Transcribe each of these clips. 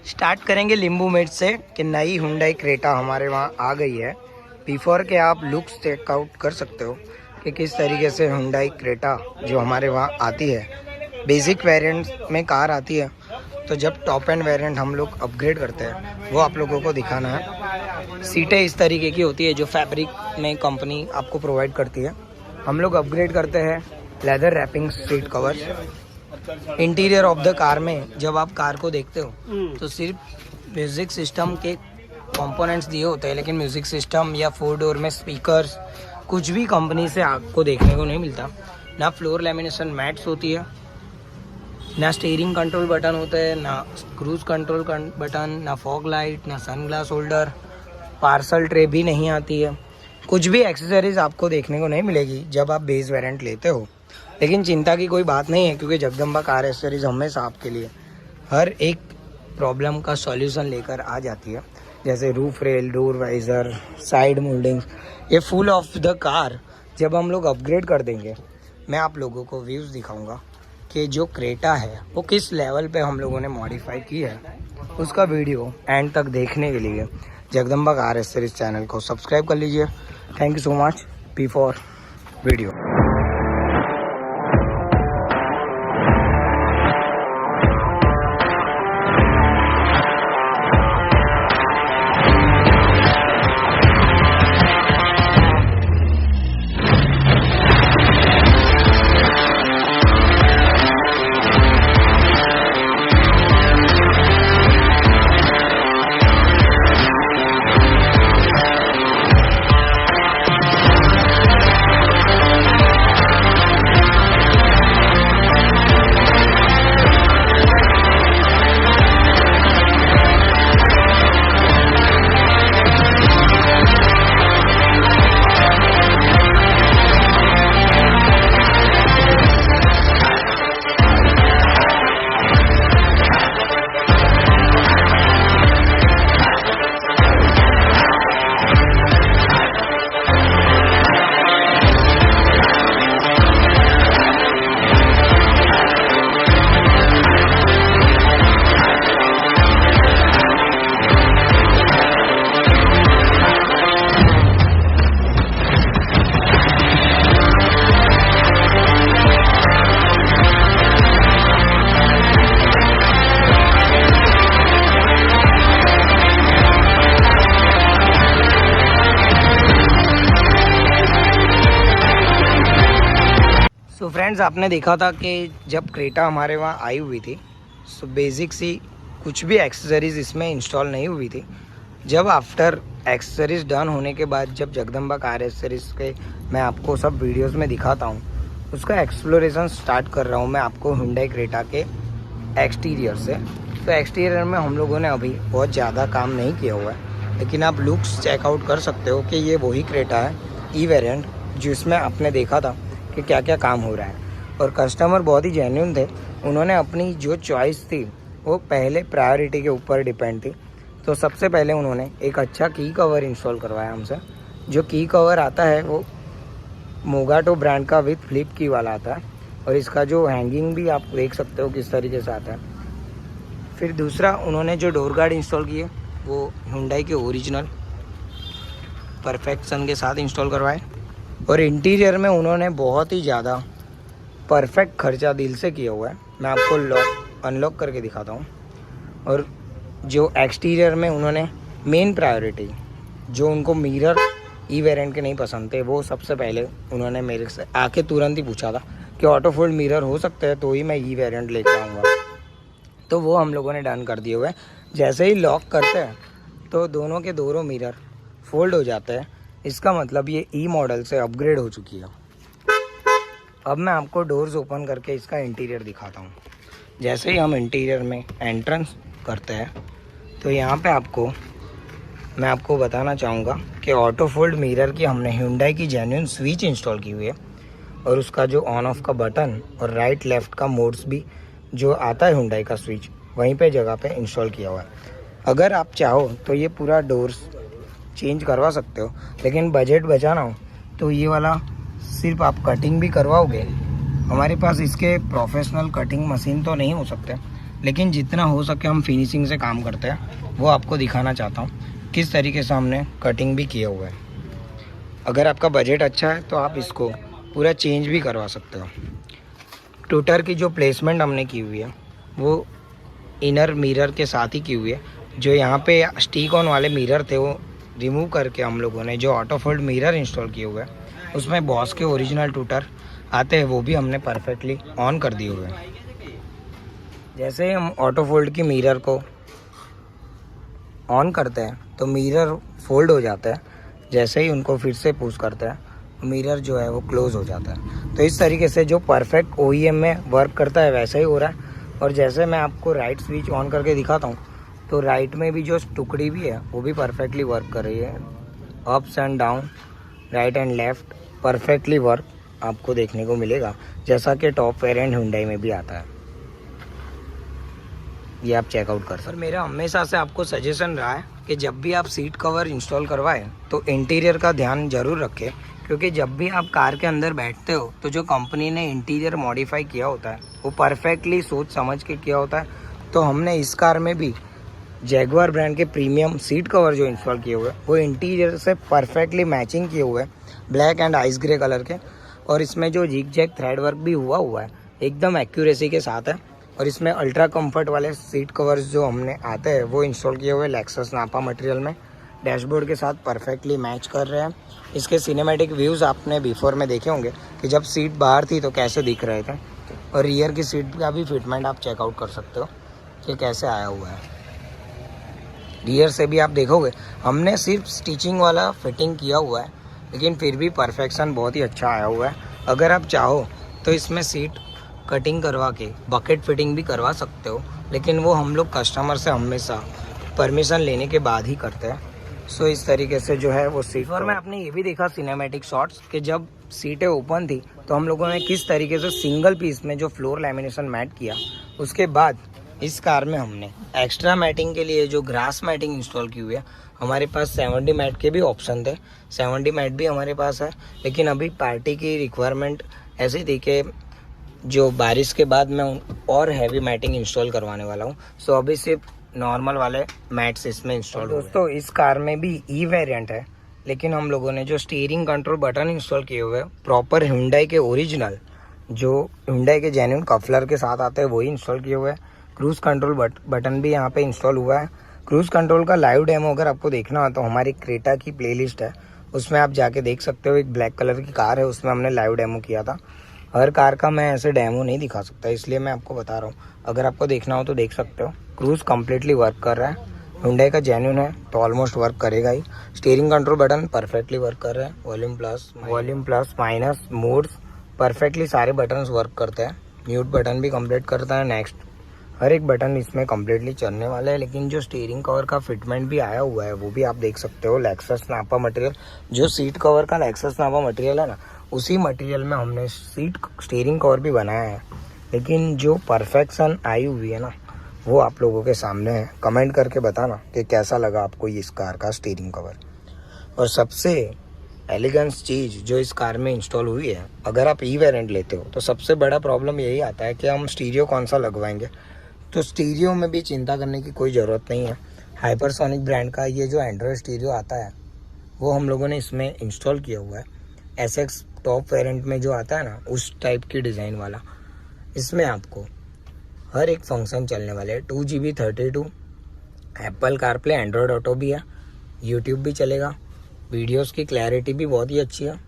Start करेंगे लिंबू मिर्च से कि नई हुंडई क्रेटा हमारे वहाँ आ गई है। बिफोर के आप लुक्स चेकआउट कर सकते हो कि किस तरीके से हुंडई क्रेटा जो हमारे वहाँ आती है। बेसिक वेरिएंट में कार आती है, तो जब टॉप एंड वेरिएंट हम लोग अपग्रेड करते हैं वो आप लोगों को दिखाना है। सीटें इस तरीके की होती है जो फैब्रिक में कंपनी आपको प्रोवाइड करती है। हम लोग अपग्रेड करते हैं leather wrapping seat cover. Interior of the car में जब आप कार को देखते हो तो सिर्फ म्यूज़िक सिस्टम के कंपोनेंट्स दिए होते हैं, लेकिन म्यूज़िक सिस्टम या 4 डोर में स्पीकर्स कुछ भी कंपनी से आपको देखने को नहीं मिलता। ना फ्लोर लैमिनेशन मैट्स होती है, ना स्टीयरिंग कंट्रोल बटन होता है, ना क्रूज कंट्रोल बटन, ना फॉग लाइट, ना sunglass holder, parcel tray भी नहीं आती है। कुछ भी एक्सेसरीज आपको देखने को नहीं मिलेगी जब आप बेस वेरिएंट लेते हो। लेकिन चिंता की कोई बात नहीं है, क्योंकि जगदम्बा कार एक्सेसरीज हमेशा आपके लिए हर एक प्रॉब्लम का सॉल्यूशन लेकर आ जाती है। जैसे roof rail, door visor, side mouldings, ये फुल ऑफ द कार जब हम लोग अपग्रेड कर देंगे, मैं आप लोगों को व्यूज़ दिखाऊंगा कि जो क्रेटा है वो किस लेवल पे हम लोगों ने मॉडिफाई की है। उसका वीडियो एंड तक देखने के लिए जगदम्बा कार एक्सेसरीज चैनल को सब्सक्राइब कर लीजिए। Thank you so much. Before video तो फ्रेंड्स, आपने देखा था कि जब क्रेटा हमारे वहाँ आई हुई थी सो बेसिक सी कुछ भी एक्सेसरीज़ इसमें इंस्टॉल नहीं हुई थी। जब आफ्टर एक्सेसरीज़ डन होने के बाद जब जगदम्बा कार एक्सेसरीज़ के मैं आपको सब वीडियोस में दिखाता हूँ, उसका एक्सप्लोरेशन स्टार्ट कर रहा हूँ मैं आपको हुंडई क्रेटा के एक्सटीरियर से। तो एक्सटीरियर में हम लोगों ने अभी बहुत ज़्यादा काम नहीं किया हुआ है, लेकिन आप लुक्स चेकआउट कर सकते हो कि ये वही क्रेटा है ई वेरिएंट जिसमें आपने देखा था कि क्या क्या काम हो रहा है। और कस्टमर बहुत ही जेन्युइन थे, उन्होंने अपनी जो चॉइस थी वो पहले प्रायोरिटी के ऊपर डिपेंड थी। तो सबसे पहले उन्होंने एक अच्छा की कवर इंस्टॉल करवाया हमसे। जो की कवर आता है वो मोगाटो ब्रांड का विथ फ्लिप की वाला आता है, और इसका जो हैंगिंग भी आप देख सकते हो किस तरीके से आता है। फिर दूसरा, उन्होंने जो डोर गार्ड इंस्टॉल किए वो हुंडई के ओरिजिनल परफेक्शन के साथ इंस्टॉल करवाए। और इंटीरियर में उन्होंने बहुत ही ज़्यादा परफेक्ट खर्चा दिल से किया हुआ है। मैं आपको अनलॉक करके दिखाता हूँ। और जो एक्सटीरियर में उन्होंने मेन प्रायोरिटी, जो उनको मिरर ई वेरिएंट के नहीं पसंद थे, वो सबसे पहले उन्होंने मेरे से आके तुरंत ही पूछा था कि ऑटो फोल्ड मिरर हो सकते हैं तो ही मैं ई वेरिएंट लेके आऊँगा। तो वो हम लोगों ने डन कर दिए हुए हैं। जैसे ही लॉक करते हैं तो दोनों के दोनों मिरर फोल्ड हो जाते हैं। इसका मतलब ये ई मॉडल से अपग्रेड हो चुकी है। अब मैं आपको डोर्स ओपन करके इसका इंटीरियर दिखाता हूँ। जैसे ही हम इंटीरियर में एंट्रेंस करते हैं तो यहाँ पे मैं आपको बताना चाहूँगा कि ऑटो फोल्ड मिरर की हमने हुंडई की जेन्युइन स्विच इंस्टॉल की हुई है, और उसका जो ऑन ऑफ का बटन और राइट लेफ़्ट का मोड्स भी जो आता है हुंडई का स्विच वहीं पे जगह पे इंस्टॉल किया हुआ है। अगर आप चाहो तो ये पूरा डोर्स चेंज करवा सकते हो, लेकिन बजट बचाना हो तो ये वाला सिर्फ आप कटिंग भी करवाओगे। हमारे पास इसके प्रोफेशनल कटिंग मशीन तो नहीं हो सकते, लेकिन जितना हो सके हम फिनिशिंग से काम करते हैं, वो आपको दिखाना चाहता हूँ किस तरीके से हमने कटिंग भी किया हुआ है। अगर आपका बजट अच्छा है तो आप इसको पूरा चेंज भी करवा सकते हो। टूटर की जो प्लेसमेंट हमने की हुई है वो इनर मिरर के साथ ही की हुई है। जो यहाँ पे स्टिक ऑन वाले मिरर थे वो रिमूव करके हम लोगों ने जो ऑटो फोल्ड मिरर इंस्टॉल किए हुए हैं, उसमें बॉस के ओरिजिनल टूटर आते हैं वो भी हमने परफेक्टली ऑन कर दिए हुए हैं। जैसे ही हम ऑटो फोल्ड की मिरर को ऑन करते हैं तो मिरर फोल्ड हो जाता है। जैसे ही उनको फिर से पुश करते हैं मिरर जो है वो क्लोज हो जाता है। तो इस तरीके से जो परफेक्ट OEM में वर्क करता है वैसा ही हो रहा है। और जैसे मैं आपको राइट स्विच ऑन करके दिखाता हूँ तो राइट में भी जो टुकड़ी भी है वो भी परफेक्टली वर्क कर रही है। Ups and down, right and left perfectly work आपको देखने को मिलेगा, जैसा कि टॉप वेरिएंट Hyundai में भी आता है। ये आप चेकआउट कर सकते हैं। मेरा हमेशा से आपको सजेशन रहा है कि जब भी आप सीट कवर इंस्टॉल करवाएं तो इंटीरियर का ध्यान ज़रूर रखें, क्योंकि जब भी आप कार के अंदर बैठते हो तो जो कंपनी ने इंटीरियर मॉडिफाई किया होता है वो परफेक्टली सोच समझ के किया होता है। तो हमने इस कार में भी जैगुआर ब्रांड के प्रीमियम सीट कवर जो इंस्टॉल किए हुए हैं वो इंटीरियर से परफेक्टली मैचिंग किए हुए हैं, black and ice grey colour के। और इसमें जो जिग जैग थ्रेड वर्क भी हुआ है एकदम एक्यूरेसी के साथ है। और इसमें अल्ट्रा कंफर्ट वाले सीट कवर्स जो हमने आते हैं वो इंस्टॉल किए हुए लेक्सस नापा मटेरियल में डैशबोर्ड के साथ परफेक्टली मैच कर रहे हैं। इसके सिनेमैटिक व्यूज़ आपने बिफोर में देखे होंगे कि जब सीट बाहर थी तो कैसे दिख रहे थे। और रियर की सीट का भी फिटमेंट आप चेकआउट कर सकते हो कि कैसे आया हुआ है। रियर से भी आप देखोगे हमने सिर्फ स्टिचिंग वाला फिटिंग किया हुआ है, लेकिन फिर भी परफेक्शन बहुत ही अच्छा आया हुआ है। अगर आप चाहो तो इसमें सीट कटिंग करवा के बकेट फिटिंग भी करवा सकते हो, लेकिन वो हम लोग कस्टमर से हमेशा परमिशन लेने के बाद ही करते हैं। सो इस तरीके से जो है वो सीट। और मैं आपने ये भी देखा सिनेमैटिक शॉट्स कि जब सीटें ओपन थी तो हम लोगों ने किस तरीके से सिंगल पीस में जो फ्लोर लैमिनेशन मैट किया। उसके बाद इस कार में हमने एक्स्ट्रा मैटिंग के लिए जो ग्रास मैटिंग इंस्टॉल की हुई है। हमारे पास 70 मैट के भी ऑप्शन थे, 70 मैट भी हमारे पास है, लेकिन अभी पार्टी की रिक्वायरमेंट ऐसी थी कि जो बारिश के बाद मैं और हैवी मैटिंग इंस्टॉल करवाने वाला हूँ। सो अभी सिर्फ नॉर्मल वाले मैट्स इसमें इंस्टॉल। दोस्तों इस कार में भी ई वेरिएंट है, लेकिन हम लोगों ने जो स्टीयरिंग कंट्रोल बटन इंस्टॉल किए हुए हैं प्रॉपर Hyundai के ओरिजिनल जो Hyundai के जेन्युइन कफलर के साथ आते हैं वही इंस्टॉल किए हुए हैं। क्रूज़ कंट्रोल बटन भी यहाँ पे इंस्टॉल हुआ है। क्रूज़ कंट्रोल का लाइव डेमो अगर आपको देखना हो तो हमारी क्रेटा की प्लेलिस्ट है, उसमें आप जाके देख सकते हो। एक ब्लैक कलर की कार है, उसमें हमने लाइव डेमो किया था। हर कार का मैं ऐसे डेमो नहीं दिखा सकता, इसलिए मैं आपको बता रहा हूँ। अगर आपको देखना हो तो देख सकते हो। क्रूज़ कम्प्लीटली वर्क कर रहा है, Hyundai का जेन्युइन है तो ऑलमोस्ट वर्क करेगा ही। Steering control button perfectly work कर रहा है। Volume plus minus modes perfectly सारे बटन्स वर्क करते हैं। म्यूट बटन भी कंप्लीट करता है। नेक्स्ट हर एक बटन इसमें कम्प्लीटली चलने वाला है। लेकिन जो स्टीयरिंग कवर का फिटमेंट भी आया हुआ है वो भी आप देख सकते हो। लेक्सस नापा मटेरियल, जो सीट कवर का लेक्सस नापा मटेरियल है ना, उसी मटेरियल में हमने स्टीयरिंग कवर भी बनाया है। लेकिन जो परफेक्शन आई हुई है ना वो आप लोगों के सामने है। कमेंट करके बताना कि कैसा लगा आपको इस कार का स्टीयरिंग कवर। और सबसे एलिगेंस चीज़ जो इस कार में इंस्टॉल हुई है, अगर आप ई वेरिएंट लेते हो तो सबसे बड़ा प्रॉब्लम यही आता है कि हम स्टीरियो कौन सा लगवाएंगे। तो स्टीरियो में भी चिंता करने की कोई ज़रूरत नहीं है। हाइपरसोनिक ब्रांड का ये जो एंड्रॉयड स्टीरियो आता है वो हम लोगों ने इसमें इंस्टॉल किया हुआ है। SX टॉप वेरिएंट में जो आता है ना उस टाइप की डिज़ाइन वाला। इसमें आपको हर एक फंक्शन चलने वाले हैं। 2GB 32 Apple CarPlay, Android auto भी है, यूट्यूब भी चलेगा, वीडियोस की क्लैरिटी भी बहुत ही अच्छी है।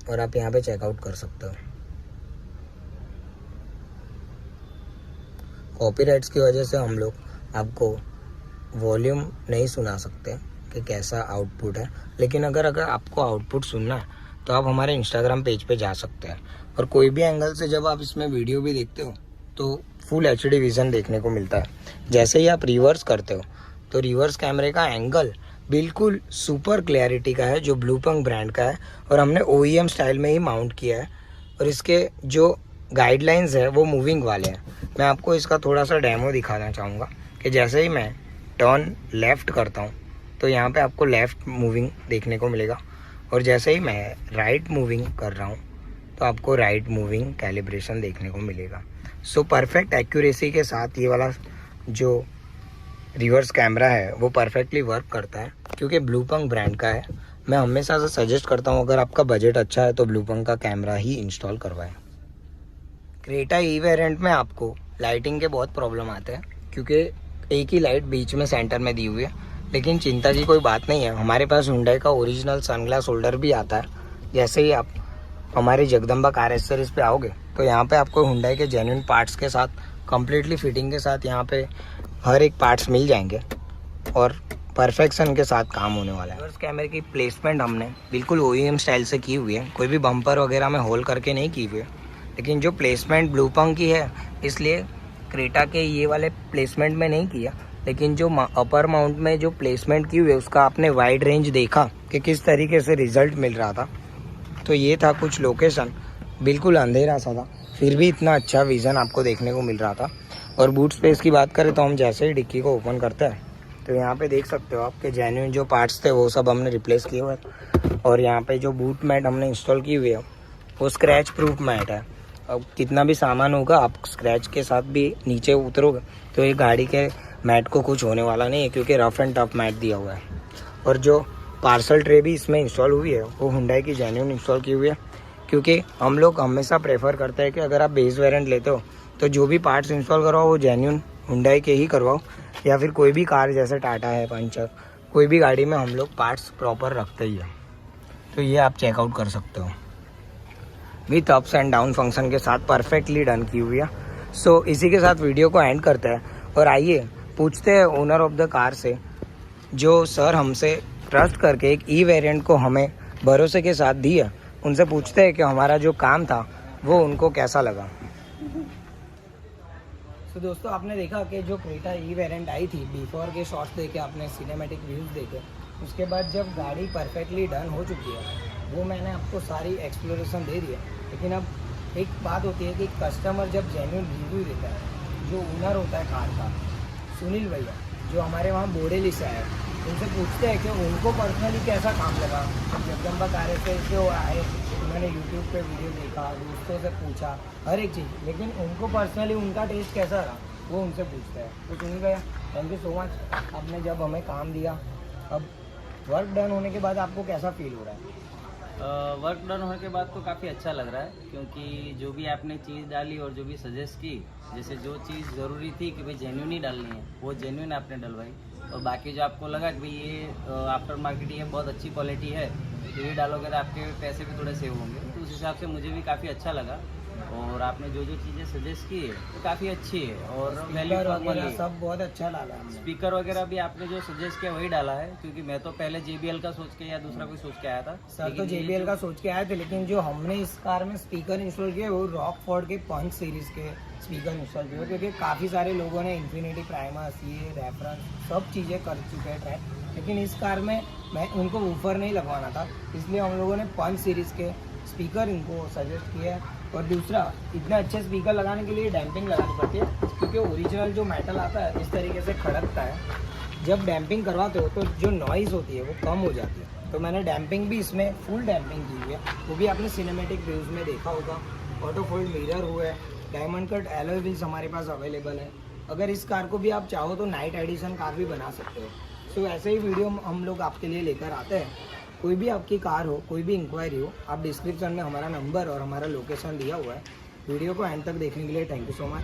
और आप यहाँ पे चेकआउट कर सकते हो। कॉपीराइट्स की वजह से हम लोग आपको वॉल्यूम नहीं सुना सकते कि कैसा आउटपुट है, लेकिन अगर आपको आउटपुट सुनना है तो आप हमारे इंस्टाग्राम पेज पे जा सकते हैं। और कोई भी एंगल से जब आप इसमें वीडियो भी देखते हो तो फुल HD विज़न देखने को मिलता है। जैसे ही आप रिवर्स करते हो तो रिवर्स कैमरे का एंगल बिल्कुल सुपर क्लैरिटी का है, जो ब्लूपंक ब्रांड का है। और हमने OEM स्टाइल में ही माउंट किया है। और इसके जो गाइडलाइंस है वो मूविंग वाले हैं। मैं आपको इसका थोड़ा सा डेमो दिखाना चाहूँगा कि जैसे ही मैं टर्न लेफ़्ट करता हूँ तो यहाँ पे आपको लेफ़्ट मूविंग देखने को मिलेगा। और जैसे ही मैं राइट मूविंग कर रहा हूँ तो आपको राइट मूविंग कैलिब्रेशन देखने को मिलेगा। सो परफेक्ट एक्यूरेसी के साथ ये वाला जो रिवर्स कैमरा है वो परफेक्टली वर्क करता है, क्योंकि ब्लूपंक ब्रांड का है। मैं हमेशा से सजेस्ट करता हूँ अगर आपका बजट अच्छा है तो ब्लूपंक का कैमरा ही इंस्टॉल करवाएं। क्रेटा ई वेरिएंट में आपको लाइटिंग के बहुत प्रॉब्लम आते हैं, क्योंकि एक ही लाइट बीच में सेंटर में दी हुई है। लेकिन चिंता की कोई बात नहीं है, हमारे पास हुंडई का ओरिजिनल सनग्लास होल्डर भी आता है। जैसे ही आप हमारी जगदम्बा कार एक्सेसरीज पे आओगे तो यहाँ पे आपको हुंडई के जेन्युइन पार्ट्स के साथ कम्प्लीटली फिटिंग के साथ यहाँ पे हर एक पार्ट्स मिल जाएंगे और परफेक्शन के साथ काम होने वाला है। रिवर्स कैमरे की प्लेसमेंट हमने बिल्कुल OEM स्टाइल से की हुई है, कोई भी बम्पर वगैरह में होल करके नहीं की हुई है। लेकिन जो प्लेसमेंट ब्लूपंक की है इसलिए क्रेटा के ये वाले प्लेसमेंट में नहीं किया। लेकिन जो अपर माउंट में जो प्लेसमेंट की हुई है उसका आपने वाइड रेंज देखा कि किस तरीके से रिजल्ट मिल रहा था। तो ये था कुछ लोकेशन, बिल्कुल अंधेरा सा था, फिर भी इतना अच्छा विज़न आपको देखने को मिल रहा था। और बूट स्पेस की बात करें तो हम जैसे ही डिक्की को ओपन करते हैं तो यहाँ पे देख सकते हो आपके जेन्युइन जो पार्ट्स थे वो सब हमने रिप्लेस किए हुए हैं। और यहाँ पे जो बूट मैट हमने इंस्टॉल की हुई है वो स्क्रैच प्रूफ मैट है। अब कितना भी सामान होगा आप स्क्रैच के साथ भी नीचे उतरोगे तो ये गाड़ी के मैट को कुछ होने वाला नहीं है, क्योंकि रफ एंड टफ मैट दिया हुआ है। और जो पार्सल ट्रे भी इसमें इंस्टॉल हुई है वो हुंडई की जेन्युइन इंस्टॉल की हुई है, क्योंकि हम लोग हमेशा प्रेफर करते हैं कि अगर आप बेस वेरिएंट लेते हो तो जो भी पार्ट्स इंस्टॉल करवाओ वो जेन्युइन हुंडई के ही करवाओ, या फिर कोई भी कार जैसे टाटा है, पंचर, कोई भी गाड़ी में हम लोग पार्ट्स प्रॉपर रखते ही हैं। तो ये आप चेकआउट कर सकते हो, with ups and down function के साथ परफेक्टली डन की हुई है। सो इसी के साथ वीडियो को एंड करते हैं और आइए पूछते हैं ओनर ऑफ द कार से, जो सर हमसे ट्रस्ट करके एक ई वेरिएंट को हमें भरोसे के साथ दी है, उनसे पूछते हैं कि हमारा जो काम था वो उनको कैसा लगा। तो दोस्तों आपने देखा कि जो क्रेटा ई वेरिएंट आई थी, बिफोर के शॉट्स देखे आपने, सिनेमैटिक व्यूज़ देखे, उसके बाद जब गाड़ी परफेक्टली डन हो चुकी है वो मैंने आपको सारी एक्सप्लोरेशन दे दी है। लेकिन अब एक बात होती है कि कस्टमर जब जेन्युइन रिव्यू देता है, जो ओनर होता है कार का, सुनील भैया जो हमारे वहाँ बोडेली से आए, उनसे पूछते हैं कि उनको पर्सनली कैसा काम लगा। जगदम्बा कार से वो आए, उन्होंने यूट्यूब पे वीडियो देखा, दोस्तों से पूछा, हर एक चीज़, लेकिन उनको पर्सनली उनका टेस्ट कैसा रहा वो उनसे पूछते हैं। तो सुनील भैया थैंक यू सो मच, आपने जब हमें काम दिया, अब वर्क डन होने के बाद आपको कैसा फील हो रहा है? वर्क डन होने के बाद तो काफ़ी अच्छा लग रहा है, क्योंकि जो भी आपने चीज़ डाली और जो भी सजेस्ट की, जैसे जो चीज़ ज़रूरी थी कि भाई जेन्युइन ही डालनी है वो जेन्युइन आपने डलवाई। और बाकी जो आपको लगा कि भाई ये आफ्टर मार्केट ये बहुत अच्छी क्वालिटी है, तो ये डालोगे तो आपके पैसे भी थोड़े सेव होंगे, तो उस हिसाब से मुझे भी काफ़ी अच्छा लगा। और आपने जो जो चीज़ें सजेस्ट की है तो काफ़ी अच्छी है और वैल्यू सब बहुत अच्छा डाला हमने। स्पीकर वगैरह भी आपने जो सजेस्ट किया वही डाला है, क्योंकि मैं तो पहले JBL का सोच के या दूसरा कोई सोच के आया था। सर तो JBL का सोच के आए थे, लेकिन जो हमने इस कार में स्पीकर इंस्टॉल किए वो रॉकफोर्ड के पंच सीरीज के स्पीकर इंस्टॉल किए, क्योंकि काफ़ी सारे लोगों ने इन्फिनिटी प्राइमस, ये रेफरेंस सब चीज़ें कर चुके हैं ट्राई, लेकिन इस कार में मैं उनको वूफर नहीं लगवाना था, इसलिए हम लोगों ने पंच सीरीज़ के स्पीकर इनको सजेस्ट किया है। और दूसरा, इतने अच्छे स्पीकर लगाने के लिए डैम्पिंग लगानी पड़ती है, क्योंकि ओरिजिनल जो मेटल आता है इस तरीके से खड़कता है। जब डैम्पिंग करवाते हो तो जो नॉइज़ होती है वो कम हो जाती है, तो मैंने डैम्पिंग भी इसमें फुल डैम्पिंग की हुई है, वो भी आपने सिनेमैटिक व्यूज़ में देखा होगा। ऑटो फोल्ड मिरर हुआ है, डायमंड कट एलॉय व्हील्स हमारे पास अवेलेबल है। अगर इस कार को भी आप चाहो तो नाइट एडिशन कार भी बना सकते हो। सो ऐसे ही वीडियो हम लोग आपके लिए लेकर आते हैं। कोई भी आपकी कार हो, कोई भी इंक्वायरी हो, आप डिस्क्रिप्शन में हमारा नंबर और हमारा लोकेशन दिया हुआ है। वीडियो को एंड तक देखने के लिए थैंक यू सो मच।